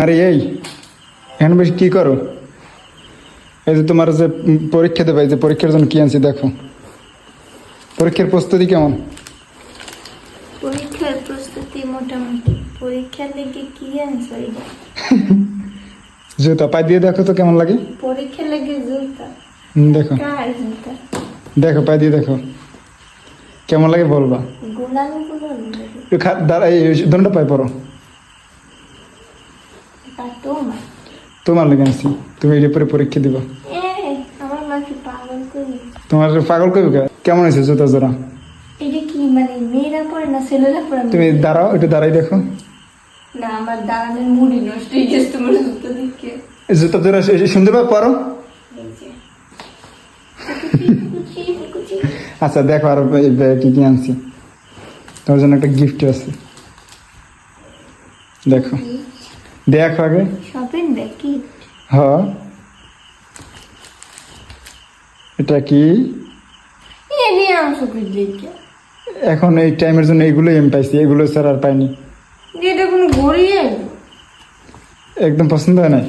আরে এই এখন বেশ কি করো? এই যে তোমার যে পরীক্ষা দেবে, এই যে পরীক্ষার জন্য কি আনছি দেখো। পরীক্ষার প্রস্তুতি কেমন? পরীক্ষার প্রস্তুতি মোটামুটি। পরীক্ষার লেগে কি আনছো এটা? জুতা পায়ে দিয়ে দেখো তো কেমন লাগে। পরীক্ষার লেগে জুতা? দেখো কার জুতা? দেখো পায়ে দিয়ে দেখো কেমন লাগে বলবা। গোলামি গোলামি লাগে। একটু দাঁড়া, এই দণ্ডটা পায়ে পড়ো। আর তোমার? তোমার লেগে আনছি, তুমি এর পরে পরীক্ষা দিবা। আমার মা কি পাগল করি? তোমার পাগল করবে কেমন হয়েছে জুতা জোড়া? এটা কি মানে মেয়েরা পরে না ছেলেরা পরে? তুমি দাঁড়াও, একটু দাঁড়াই দেখো। না, আমার দাঁড়ানোর মুড়ি নষ্ট হয়ে গেছে তোমার জুতো দেখে। জুতা জোড়া সুন্দরভাবে পরো। এই যে কুচি কুচি। আচ্ছা দেখো আর কি কি আনছি তোমার জন্য, একটা গিফট আছে দেখো। দেখো আগে। শপিং ব্যাগ কি? হ, এটা কি? এ নিয়ে আনছো কি দেখে? এখন এই টাইমের জন্য এইগুলোই আমি পাইছি, এগুলো স্যার আর পাইনি। এটা কোনো ঘড়ি? একদম পছন্দ হয় নাই।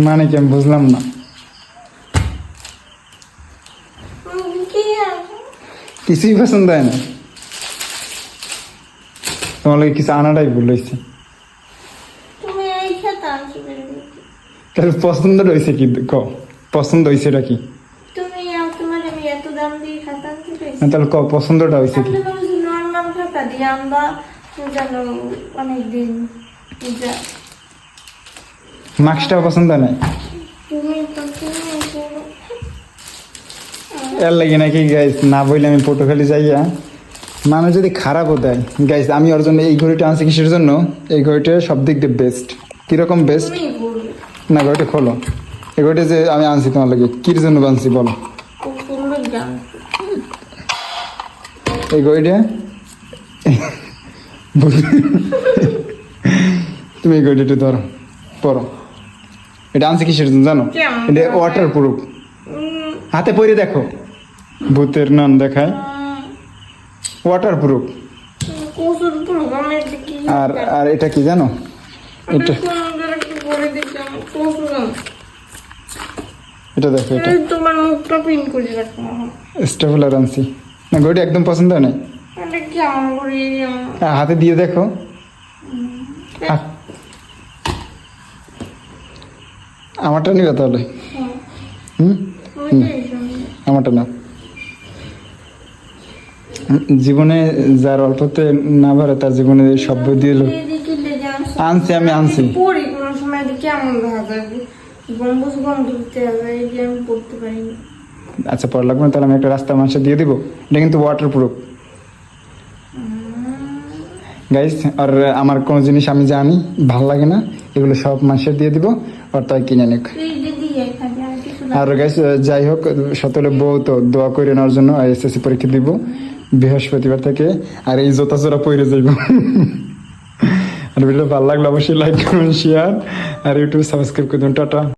মানে কি আমি বুঝলাম না। কিছুই পছন্দ হয় না তোমার লাগে, কিছু আনাটাই ভুল হয়েছে। তুমি এই খেতে আনছো বেরোবে? তাহলে পছন্দ হয়েছে কি? পছন্দ হয়েছে এটা কি? তুমি তোমার আমি এত দাম দিয়ে খাতা আনতে পেরেছি? তাহলে পছন্দটা হয়েছে কি? নর্মাল খাতা দিয়ে আমরা জানো অনেকদিন। মাস্কটাও পছন্দ হয় নাই। তুমি এর লাগে নাকি গাইস না বললে আমি পটুখালি যাইয়া মানুষ যদি খারাপও দেয়। গাইস আমি ওর জন্য এই ঘড়িটা আনছি কিসের জন্য? এই ঘড়িটা সব দিক দিয়ে বেস্ট। কিরকম বেস্ট? তুমি বলবে না ঘড়িটা খোলো। এই ঘড়িটা যে আমি আনছি তোমার লাগে কির জন্য আনছি বলো? পছন্দ জান। এই ঘড়িটা তুমি এই ঘড়িটা ধরো পরো। এটা আনছি কিসের জন্য জানো? এটা ওয়াটার প্রুফ। হাতে পরে দেখো, ভূতের নাম দেখায়। Water proof. আর আর এটা কি জানো? এটা এটা দেখো, এটা তোমার মুখটা পিন করে রাখো। স্টেপলার আনছি। না ঘড়িটা একদম পছন্দ হয় নাই। এটা কেমন করে? হাতে দিয়ে দেখো। আমারটা নিবে তাহলে? আমারটা না। জীবনে যার অল্পতে না পারে তার জীবনে সভ্য দিয়ে লোক আনছি। আমি আনছি পড়ি কোনো সময় কেমন দেখা যাবে, গম্বুজ গন্ধ দিতে হবে, আমি পড়তে পারিনি। আচ্ছা পড়া লাগবে না, তাহলে আমি একটা রাস্তার মানুষে দিয়ে দিব। এটা কিন্তু ওয়াটার প্রুফ গাইস। আর আমার কোনো জিনিস আমি জানি ভাল লাগে না, এগুলো সব মানুষের দিয়ে দিব, আর তাই কিনে নিক। আর গাইস যাই হোক, সকলে বউ তো দোয়া করে নেওয়ার জন্য। এসএসসি পরীক্ষা দিব বৃহস্পতিবার থেকে। আর এই জোতা জোড়া পরে যাইব। আর ভিডিও ভালো লাগলে অবশ্যই লাইক কমেন্ট শেয়ার আর ইউটিউব সাবস্ক্রাইব করে দিন। টাটা।